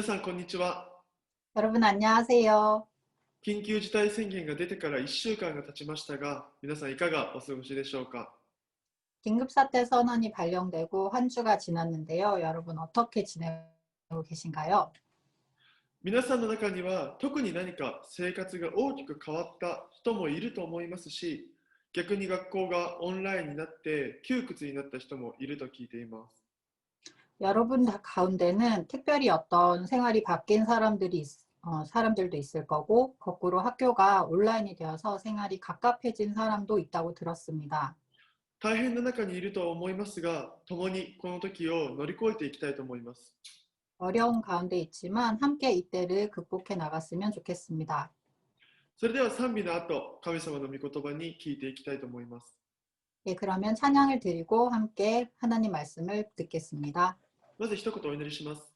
皆さん、こんにちは。 여러분 안녕하세요. 緊急事態宣言が出てから1週間が経ちましたが、皆さんいかがお過ごしでしょうか。 긴급사태 선언이 발령되고 한 주가 지났는데요. 여러분 어떻게 지내고 계신가요? 皆さんの中には特に何か生活が大きく変わった人もいると思いますし、逆に学校がオンラインになって窮屈になった人もいると聞いています。 여러분 가운데는 특별히 어떤 생활이 바뀐 사람들도 있을 거고, 거꾸로 학교가 온라인이 되어서 생활이 갑갑해진 사람도 있다고 들었습니다. 大変な中にいると思いますが、共にこの時を乗り越えていきたいと思います。 어려운 가운데 있지만 함께 이때를 극복해 나갔으면 좋겠습니다. それでは賛美の後、神様の御言葉に聞いていきたいと思います。 예, 그러면 찬양을 드리고 함께 하나님 말씀을 듣겠습니다. まず一言お祈りします。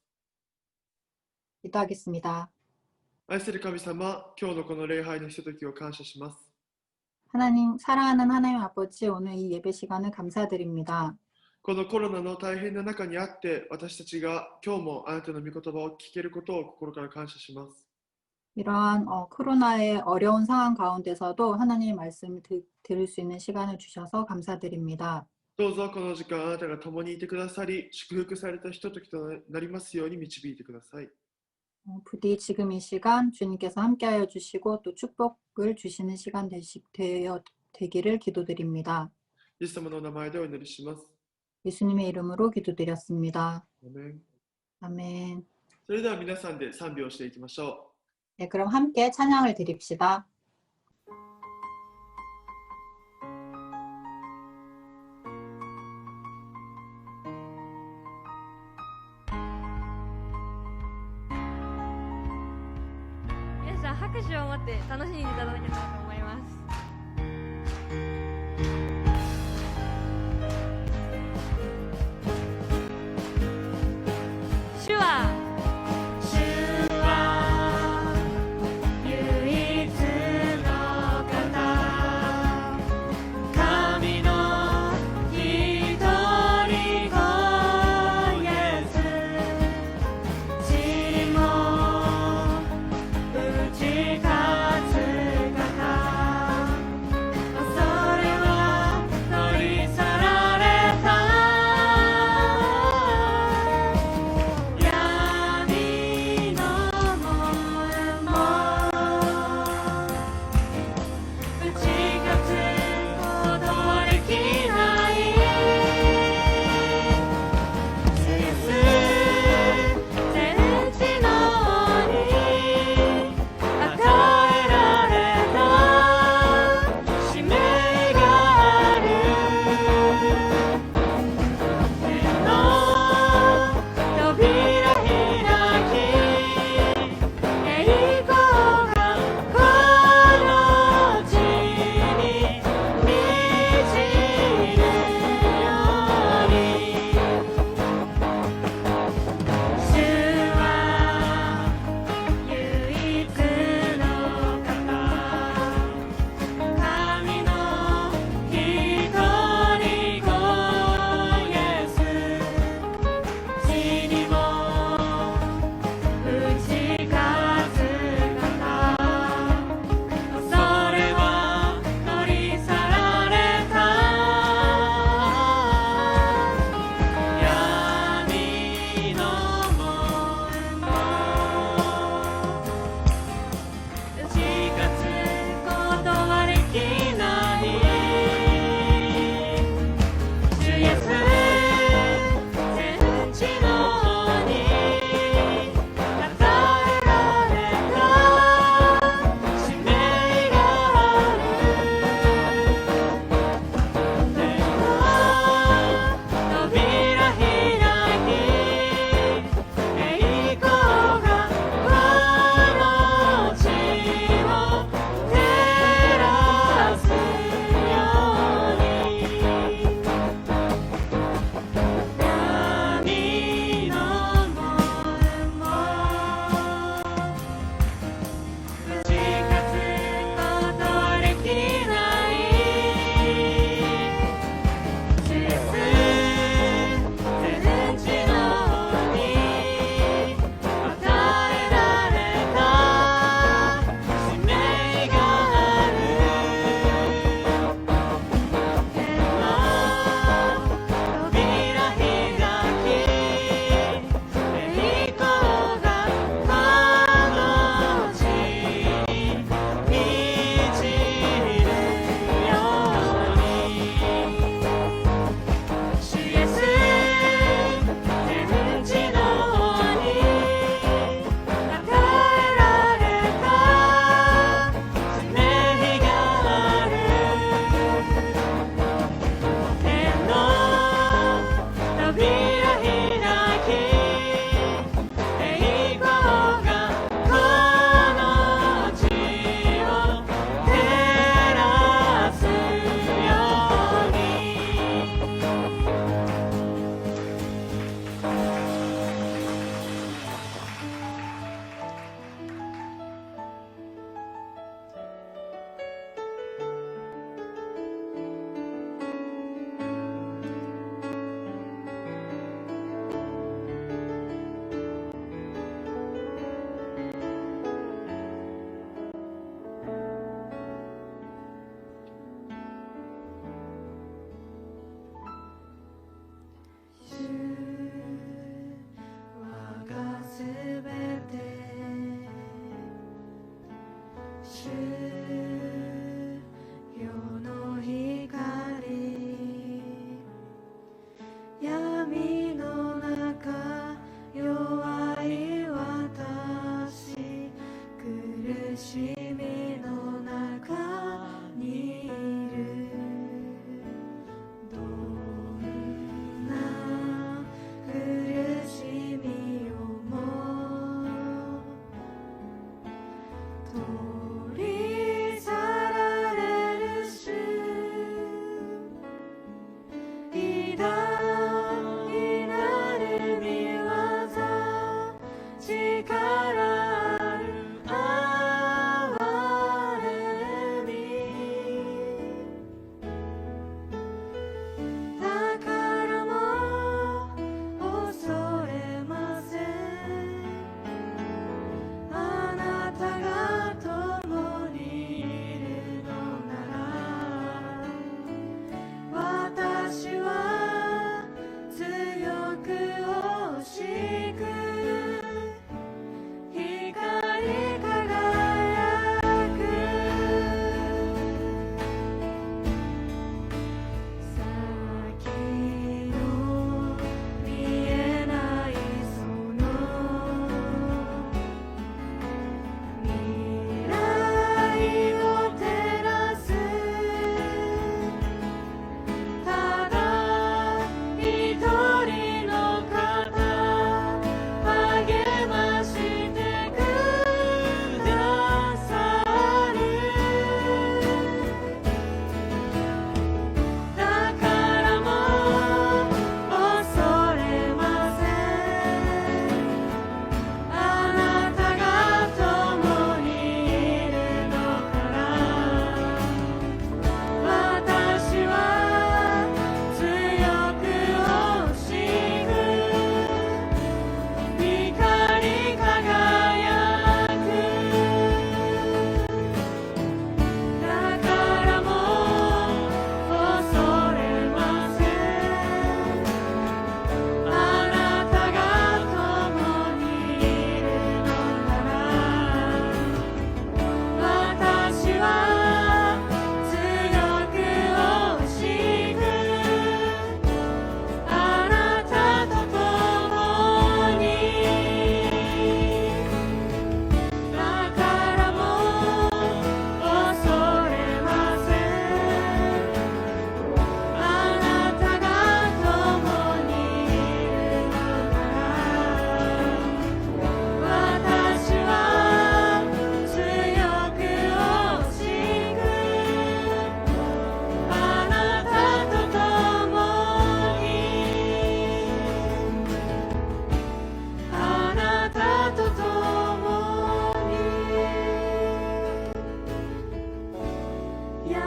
기도하겠습니다. 愛する神様、今日のこの礼拝のひとときを感謝します。 하나님, 사랑하는 하나님 아버지, 오늘 이 예배 시간을 감사드립니다. このコロナの大変な中にあって、私たちが今日もあなたの御言葉を聞けることを心から感謝します。 이러한 코로나의 어려운 상황 가운데서도 하나님의 말씀을 들을 수 있는 시간을 주셔서 감사드립니다. どうぞこの時間あなたが共にいてくださり、祝福されたひとときとなりますように導いてください。 부디 지금 이 시간 주님께서 함께하여 주시고 또 축복을 주시는 시간 되기를 기도드립니다. イエス様の名前でお祈りします。 예수님의 이름으로 기도드렸습니다. アメン。 아멘. それでは皆さんで賛美をしていきましょう。 네, 그럼 함께 찬양을 드립시다.皆さん拍手を持って楽しんでいただけたらと思います。主は唯一の方、神の一人子イエス、地も打ち勝つ方。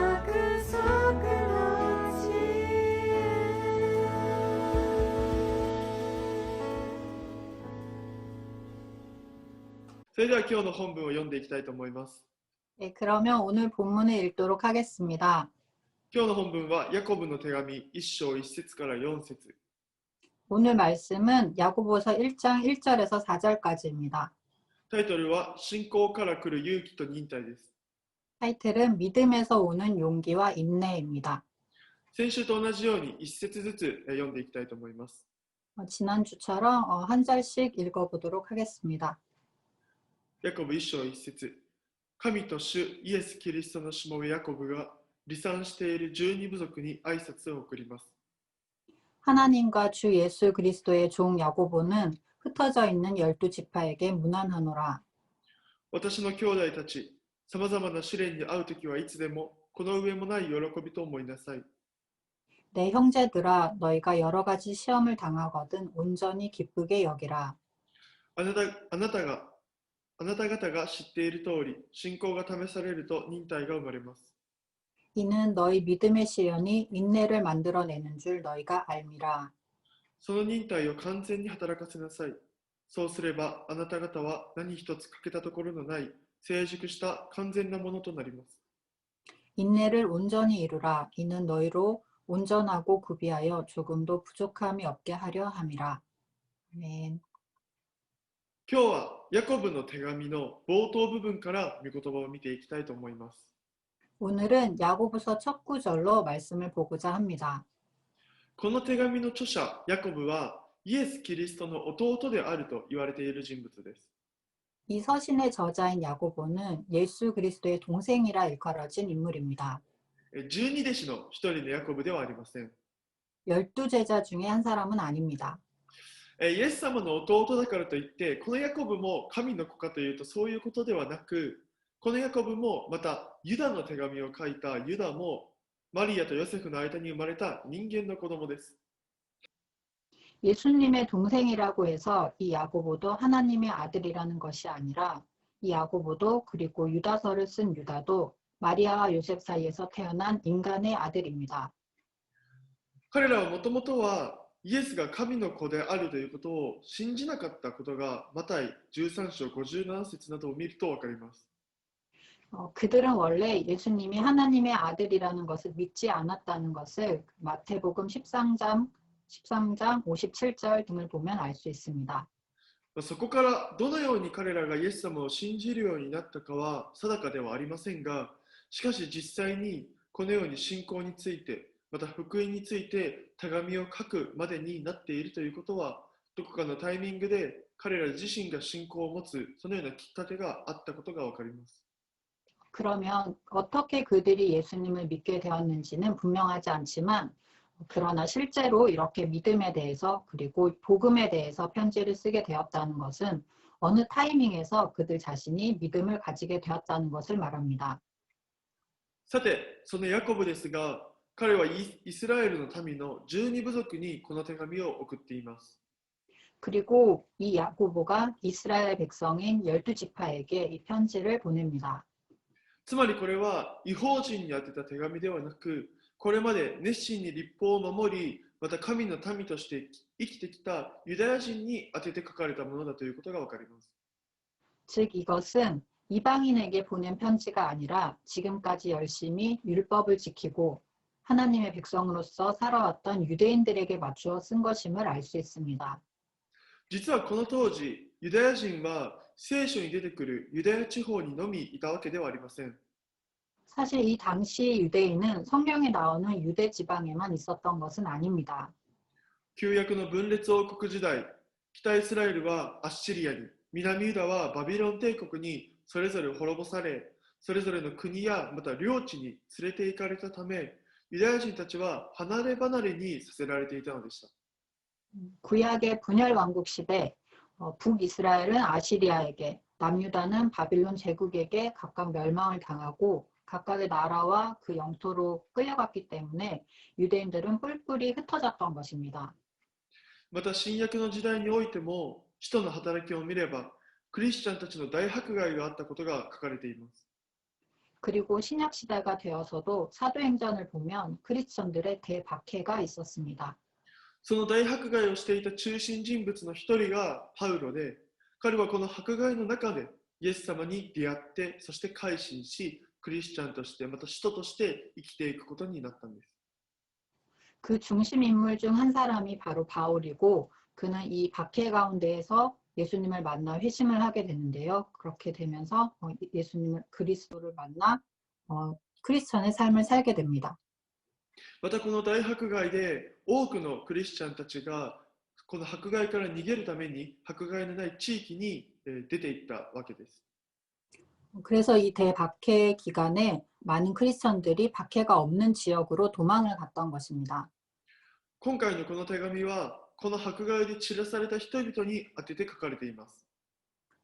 束の地へそれでは今日の本文を読んでいきたいと思います。 네, 그러면 오늘 본문을 읽도록 하겠습니다. 今日の本文はヤコブの手紙1章1節から4節 오늘 말씀은 야고보서 1장 1절에서 4절까지입니다. タイトルは信仰から来る勇気と忍耐です。 타이틀은 믿음에서 오는 용기와 인내입니다. 先週と同じように1節ずつ読んでいきたいと思います。 지난주처럼 한 절씩 읽어보도록 하겠습니다. ヤコブ1章1節神と主イエス・キリストのしもべヤコブが離散している12部族に挨拶を送ります。 하나님과 주 예수 그리스도의 종 야고보는 흩어져 있는 12지파에게 문안하노라. 私の兄弟たち、さまざまな試練に遭うときはいつでもこの上もない喜びと思いなさい。 내 형제들아 너희가 여러 가지 시험을 당하거든 온전히 기쁘게 여기라. あなた方が知っている通り、信仰が試されると忍耐が生まれます。 이는 너희 믿음의 시련이 인내를 만들어내는 줄 너희가 알미라. その忍耐を完全に働かせなさい。そうすればあなた方は何一つ欠けたところのない成熟した完全なものとなります。 인내를 온전히 이루라. 이는 너희로 온전하고 구비하여 조금도 부족함이 없게 하려 함이라. 아멘. 今日はヤコブの手紙の冒頭部分から御言葉を見ていきたいと思います。 오늘은 야고보서 첫 구절로 말씀을 보고자 합니다. この手紙の著者ヤコブはイエス・キリストの弟であると言われている人物です。 이 서신의 저자인 야고보는 예수 그리스도의 동생이라 일컬어진 인물입니다. 十二弟子の一人のヤコブではありません。 12제자 중에 한 사람은 아닙니다. イエス様の弟だからといってこのヤコブも神の子かというとそういうことではなく、このヤコブもまたユダの手紙を書いたユダもマリアとヨセフの間に生まれた人間の子供です。 예수님의 동생이라고 해서 이 야고보도 하나님의 아들이라는 것이 아니라 이 야고보도 그리고 유다서를 쓴 유다도 마리아와 요셉 사이에서 태어난 인간의 아들입니다. 彼らはもともとはイエスが神の子であるということを信じなかったことがマタイ13章57節などを見ると分かります。 그들은 원래 예수님이 하나님의 아들이라는 것을 믿지 않았다는 것을 마태복음 13장 57절 등을 보면 알 수 있습니다. そこからどのように彼らがイエス様を信じるようになったかは定かではありませんが、しかし実際にこのように信仰についてまた福音について手紙を書くまでになっているということは、どこかのタイミングで彼ら自身が信仰を持つそのようなきっかけがあったことがわかります。 그러면 어떻게 그들이 예수님을 믿게 되었는지는 분명하지 않지만 그러나 실제로 이렇게 믿음에 대해서 그리고 복음에 대해서 편지를 쓰게 되었다는 것은 어느 타이밍에서 그들 자신이 믿음을 가지게 되었다는 것을 말합니다. さて、そのヤコブですが、彼はイスラエルの民の12部族にこの手紙を送っています。 그리고 이 야고보가 이스라엘 백성인 12지파에게 이 편지를 보냅니다. つまりこれは異邦人に宛てた手紙ではなく、これまで熱心に律法を守り、また神の民として生きてきたユダヤ人に宛てて書かれたものだということがわかります。 즉 이것은 이방인에게 보낸 편지가 아니라 지금까지 열심히 율법을 지키고 하나님의 백성으로서 살아왔던 유대인들에게 맞추어 쓴 것임을 알 수 있습니다. 実はこの当時、ユダヤ人は聖書に出てくるユダヤ地方にのみいたわけではありません。 사실 이 당시 유대인은 성경에 나오는 유대 지방에만 있었던 것은 아닙니다. 旧約の分裂王国時代、北イスラエルはアッシリアに、南ユダはバビロン帝国にそれぞれ滅ぼされ、それぞれの国やまた領地に連れて行かれたため、ユダヤ人たちは離れ離れにさせられていたのでした。 구약의 분열 왕국 시대 북이스라엘은 아시리아에게, 남유다는 바빌론 제국에게 각각 멸망을 당하고 각각의 나라와 그 영토로 끌려갔기 때문에 유대인들은 뿔뿔이 흩어졌던 것입니다. また新約の時代においても、使徒の働きを見れば、クリスチャンたちの大迫害があったことが書かれています。 그리고 신약 시대가 되어서도 사도행전을 보면 크리스천들의 대박해가 있었습니다. その大迫害をしていた中心人物の一人がパウロで、彼はこの迫害の中でイエス様に出会って、そして改心し、クリスチャンとして、また使徒として生きていくことになったんです。 그 중심 인물 중 한 사람이 바로 바울이고 그는 이 박해 가운데에서 예수님을 만나 회심을 하게 되는데요. 그렇게 되면서 예수님을 그리스도를 만나 크리스천의 삶을 살게 됩니다. またこの大迫害で多くのクリスチャンたちがこの迫害から逃げるために迫害のない地域に出ていったわけです。 그래서 이 대박해 기간에 많은 크리스천들이 박해가 없는 지역으로 도망을 갔던 것입니다. 今回のこの手紙はこの迫害で散らされた人々に当てて書かれています。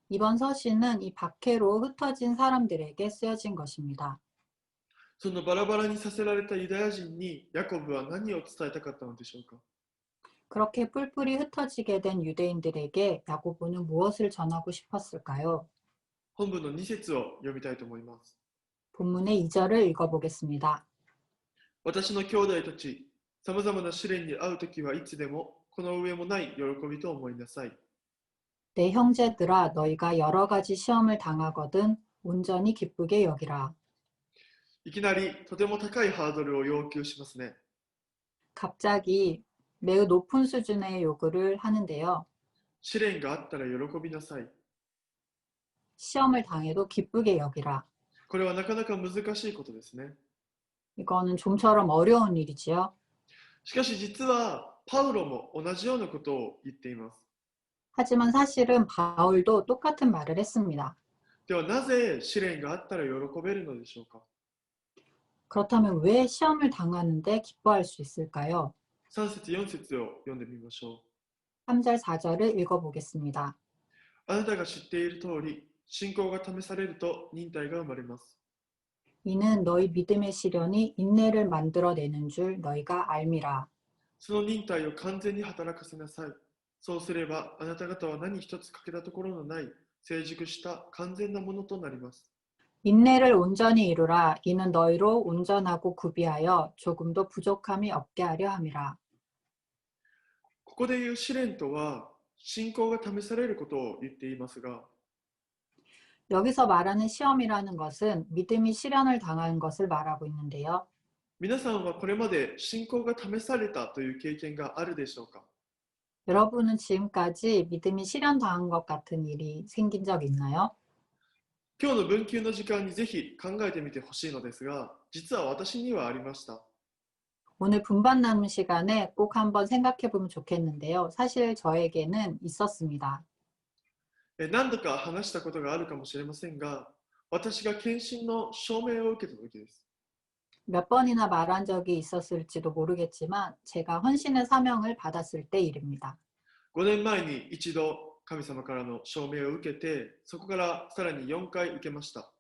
이번 서신은 이 박해로 흩어진 사람들에게 쓰여진 것입니다. そのバラバラにさせられたユダヤ人にヤコブは何を伝えたかったのでしょうか。 그렇게 뿔뿔이 흩어지게 된 유대인들에게 야고보는 무엇을 전하고 싶었을까요? 本文の2節を読みたいと思います。 본문의 2절을 읽어보겠습니다. 私の兄弟たち、さまざまな試練に遭うときはいつでもこの上もない喜びと思いなさい。 내 형제들아 너희가 여러 가지 시험을 당하거든 온전히 기쁘게 여기라. いきなりとても高いハードルを要求しますね。 갑자기 매우 높은 수준의 요구를 하는데요. 試練があったら喜びなさい。 시험을 당해도 기쁘게 여기라. これはなかなか難しいことですね。 이거는 좀처럼 어려운 일이지요. しかし実はパウロも同じようなことを言っています。 하지만 사실은 바울도 똑같은 말을 했습니다. ではなぜ試練があったら喜べるのでしょうか。 그렇다면 왜 시험을 당하는데 기뻐할 수 있을까요? 3節4節を読んでみましょう。 3절 4절을 읽어보겠습니다. あなたが知っている通り、信仰が試されると忍耐が生まれます。 이는 너희 믿음의 시련이 인내를 만들어내는 줄 너희가 알미라. その忍耐を完全に働かせなさい。そうすればあなた方は何一つ欠けたところのない成熟した完全なものとなります。 인내를 온전히 이루라. 이는 너희로 온전하고 구비하여 조금도 부족함이 없게 하려 함이라. ここで言う試練とは信仰が試されることを言っていますが、 여기서 말하는 시험이라는 것은 믿음이 시련을 당하는 것을 말하고 있는데요. 皆さんはこれまで信仰が試されたという経験があるでしょうか。 여러분은 지금까지 믿음이 시련 당한 것 같은 일이 생긴 적 있나요? 今日の文休の時間にぜひ考えてみてほしいのですが、実は私にはありました。 오늘 분반 남은 시간에 꼭 한번 생각해 보면 좋겠는데요. 사실 저에게는 있었습니다. 何度か話したことがあるかもしれませんが、私が献身の証明を受けた時です。 몇 번이나 말한 적이 있었을지도 모르겠지만 제가 헌신의 사명을 받았을 때 일입니다. 5年前に一度神様からの証明を受けて、そこからさらに4回受けました。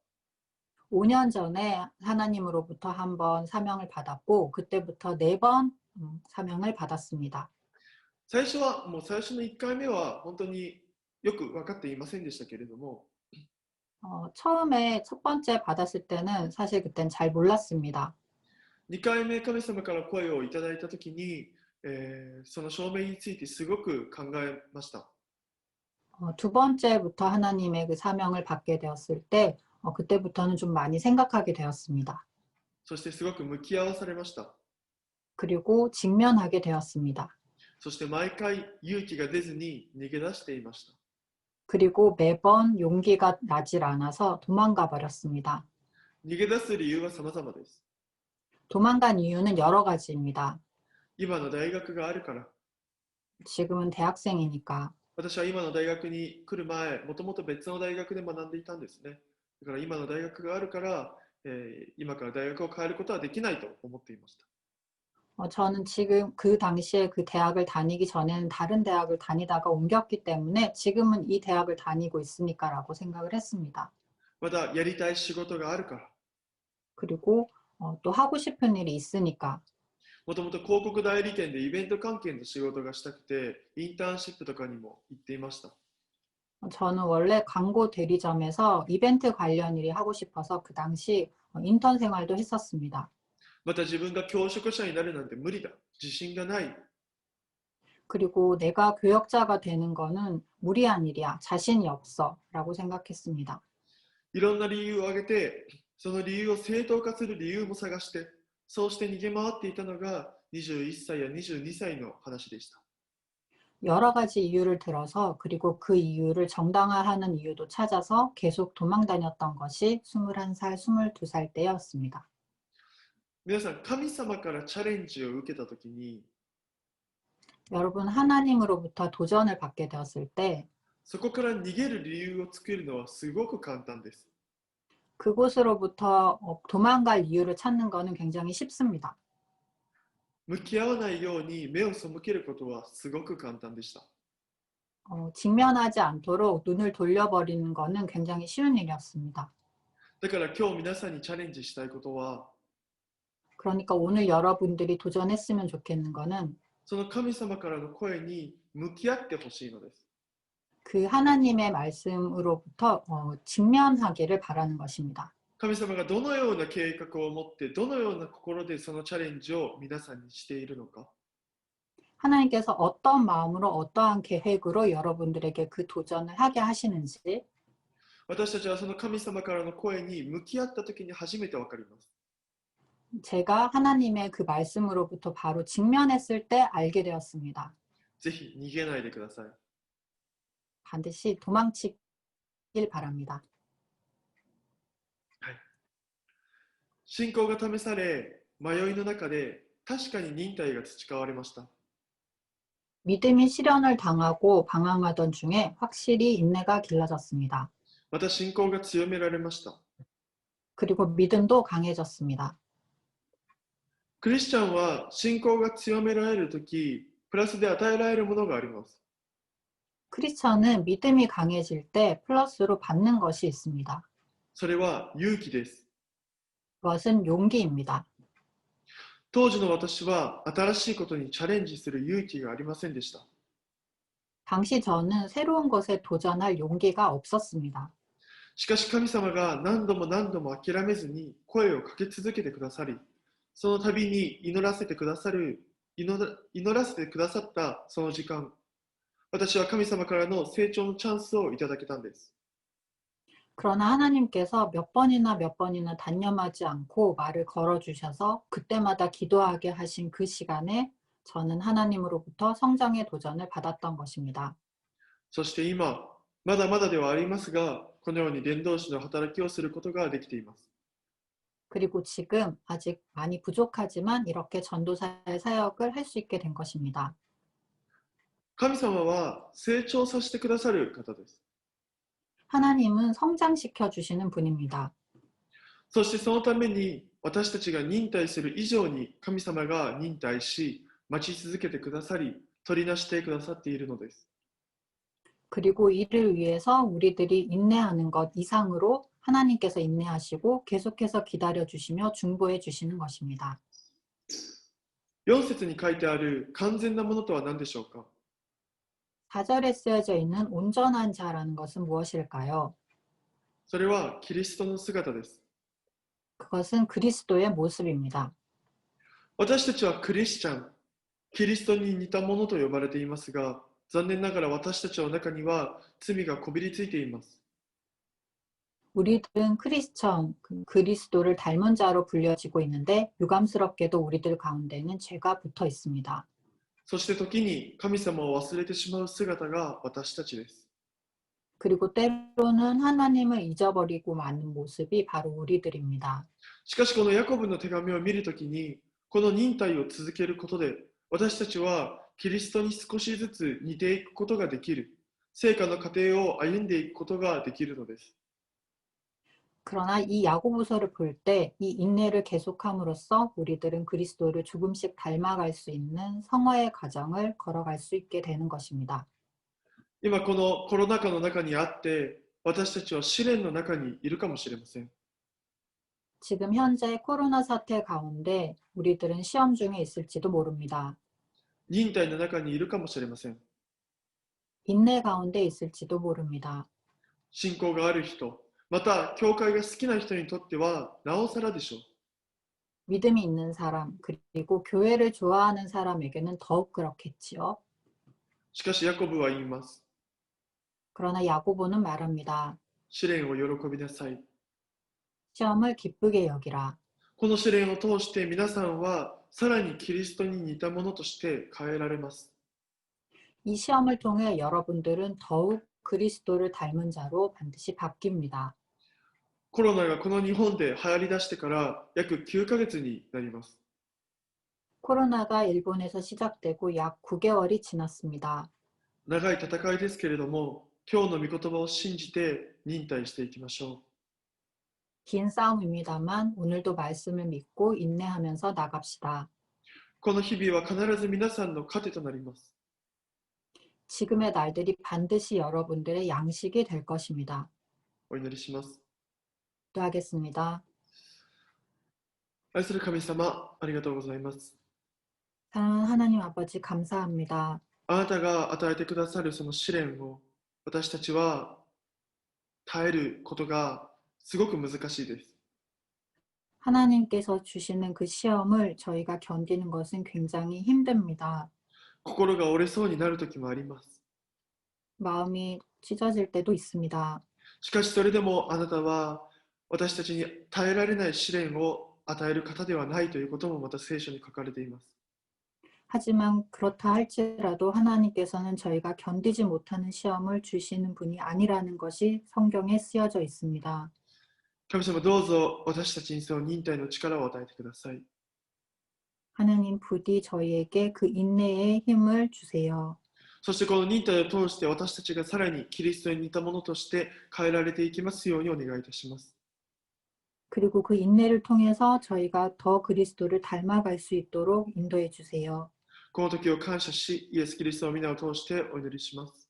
5년 전에 하나님으로부터 한 번 사명을 받았고 그때부터 4번 사명을 받았습니다. 最初の1回目は本当によく分かっていませんでしたけれども、 처음에 첫 번째 받았을 때는 사실 그땐 잘 몰랐습니다. 2回目神様から声をいただいたときに、その証明についてすごく考えました。 두 번째부터 하나님의 그 사명을 받게 되었을 때 그때부터는 좀 많이 생각하게 되었습니다. そしてすごく向き合わされました。 그리고 직면하게 되었습니다. そして毎回勇気が出ずに逃げ出していました。 그리고 매번 용기가 나질 않아서 도망가 버렸습니다. 逃げ出す理由は様々です。 도망간 이유는 여러 가지입니다. 今の大学があるから。 지금은 대학생이니까. 私は今の大学に来る前、もともと別の大学で学んでいたんですね。だから今の大学があるから、今から大学を変えることはできないと思っていました。 저는 지금 그 당시에 그 대학을 다니기 전에는 다른 대학을 다니다가 옮겼기 때문에 지금은 이 대학을 다니고 있으니까라고 생각을 했습니다. またやりたい仕事があるから。 그리고 또 하고 싶은 일이 있으니까. もともと広告代理店でイベント関係の仕事がしたくて、インターンシップとかにも行っていました。 저는 원래 광고 대리점에서 이벤트 관련 일이 하고 싶어서 그 당시 인턴 생활도 했었습니다. また自分が教職者になるなんて無理だ。自信がない。 그리고 내가 교역자가 되는 거는 무리한 일이야. 자신이 없어. 라고 생각했습니다. いろんな理由を挙げて、その理由を正当化する理由も探して、そうして逃げ回っていたのが21歳や22歳の話でした。 여러 가지 이유를 들어서 그리고 그 이유를 정당화하는 이유도 찾아서 계속 도망 다녔던 것이 21살, 22살 때였습니다. 皆さん、神様からチャレンジを受けたときに、 여러분, 하나님으로부터 도전을 받게 되었을 때 そこから逃げる理由を作るのはすごく簡単です。 그곳으로부터 도망갈 이유를 찾는 것은 굉장히 쉽습니다. 向き合わないように目を背けることはすごく簡単でした。 직면하지 않도록 눈을 돌려버리는 것은 굉장히 쉬운 일이었습니다. だから今日皆さんにチャレンジしたいことは、 그러니까 오늘 여러분들이 도전했으면 좋겠는 것은 その神様からの声に向き合ってほしいのです。 그 하나님의 말씀으로부터 직면하기를 바라는 것입니다. 神様がどのような計画を持って、どのような心でそのチャレンジを皆さんにしているのか。 하나님께서 어떤 마음으로 어떠한 계획으로 여러분들에게 그 도전을 하게 하시는지 私たちはその神様からの声に向き合ったときに初めてわかります。 제가 하나님의 그 말씀으로부터 바로 직면했을 때 알게 되었습니다. ぜひ逃げないでください。 반드시 도망치길 바랍니다. 信仰が試され、迷いの中で確かに忍耐が培われました。 믿음이 시련을 당하고 방황하던 중에 확실히 인내가 길러졌습니다. また信仰が強められました。 그리고 믿음도 강해졌습니다. クリスチャンは信仰が強められるとき、プラスで与えられるものがあります。 크리스천은 믿음이 강해질 때 플러스로 받는 것이 있습니다. それは勇気です。 그것은 용기입니다. 当時の私は新しいことにチャレンジする勇気がありませんでした。 당시 저는 새로운 것에 도전할 용기가 없었습니다. しかし神様が何度も何度も諦めずに声をかけ続けてくださり、その度に祈らせてくださったその時間、私は神様からの成長のチャンスをいただけたんです。 그러나 하나님께서 몇 번이나 단념하지 않고 말을 걸어주셔서 그때마다 기도하게 하신 그 시간에 저는 하나님으로부터 성장의 도전을 받았던 것입니다. そして今、まだまだではありますが、このように伝道師の働きをすることができています。 그리고 지금 아직 많이 부족하지만 이렇게 전도사의 사역을 할 수 있게 된 것입니다. 神様は成長させてくださる方です。 하나님은 성장시켜 주시는 분입니다. そしてそのために私たちが忍耐する以上に神様が忍耐し、待ち続けてくださり、取りなしてくださっているのです。 그리고 이를 위해서 우리들이 인내하는 것 이상으로 하나님께서 인내하시고 계속해서 기다려 주시며 중보해 주시는 것입니다. 4節に書いてある完全なものとは何でしょうか。 4절에 쓰여져 있는 온전한 자라는 것은 무엇일까요? それはキリストの姿です。 그것은 그리스도의 모습입니다. 私たちはクリスチャン、キリストに似たものと呼ばれていますが、残念ながら私たちの中には罪がこびりついています。 우리들은 크리스천, 그리스도를 닮은 자로 불려지고 있는데 유감스럽게도 우리들 가운데는 죄가 붙어 있습니다. そして時に神様を忘れてしまう姿が私たちです。 그리고 때로는 하나님을 잊어버리고 마는 모습이 바로 우리들입니다. しかしこのヤコブの手紙を見るときに、この忍耐を続けることで、私たちはキリストに少しずつ似ていくことができる、成果の過程を歩んでいくことができるのです。 그러나 이 야고보서를 볼 때 이 인내를 계속함으로써 우리들은 그리스도를 조금씩 닮아갈 수 있는 성화의 과정을 걸어갈 수 있게 되는 것입니다. 今このコロナ禍の中にあって、私たちは試練の中にいるかもしれません。 지금 현재 코로나 사태 가운데 우리들은 시험 중에 있을지도 모릅니다. 忍耐の中にいるかもしれません。 인내 가운데 있을지도 모릅니다. 信仰がある人、また教会が好きな人にとってはなおさらでしょう。 믿음이 있는 사람, 그리고 교회를 좋아하는 사람에게는 더욱 그렇겠지요. しかしヤコブは言います。 그러나 야고보는 말합니다. 試練を喜びなさい。 시험을 기쁘게 여기라. この試練を通して皆さんはさらにキリストに似たものとして変えられます。 이 시험을 통해 여러분들은 더욱 그리스도를 닮은 자로 반드시 바뀝니다. コロナがこの日本で流行り出してから約9ヶ月になります。 코로나가 일본에서 시작되고 약 9개월이 지났습니다. 長い戦いですけれども、今日の御言葉を信じて忍耐していきましょう。 긴 싸움입니다만 오늘도 말씀을 믿고 인내하면서 나갑시다. この日々は必ず皆さんの糧となります。 지금의 날들이 반드시 여러분들의 양식이 될 것입니다. お祈りします。 기도하겠습니다. 愛する神様、ありがとうございます。 사랑하는 하나님 아버지 감사합니다. あなたが与えてくださるその試練を私たちは耐えることがすごく難しいです。 하나님께서 주시는 그 시험을 저희가 견디는 것은 굉장히 힘듭니다. 心が折れそうになる時もあります。 마음이 찢어질 때도 있습니다. しかしそれでもあなたは私たちに耐えられない試練を与える方ではないということもまた聖書に書かれています。 하지만 그렇다 할지라도 하나님께서는 저희가 견디지 못하는 시험을 주시는 분이 아니라는 것이 성경에 쓰여져 있습니다. 神様どうぞ私たちにその忍耐の力を与えてください。 하나님 부디 저희에게 그 인내의 힘을 주세요. そしてこの忍耐を通して私たちがさらにキリストに似たものとして変えられていきますようにお願いいたします。 그리고 그 인내를 통해서 저희가 더 그리스도를 닮아갈 수 있도록 인도해 주세요. この時を感謝し、イエス・キリストの皆を通してお祈りします。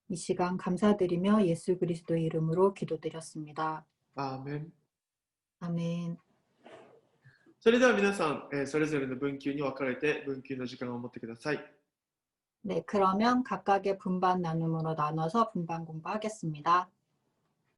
이 시간 감사드리며 예수 그리스도의 이름으로 기도드렸습니다. アーメン。 아멘. それでは皆さん、それぞれの分級に分かれて分級の時間を持ってください。 네, 그러면 각각의 분반 나눔으로 나눠서 분반 공부하겠습니다.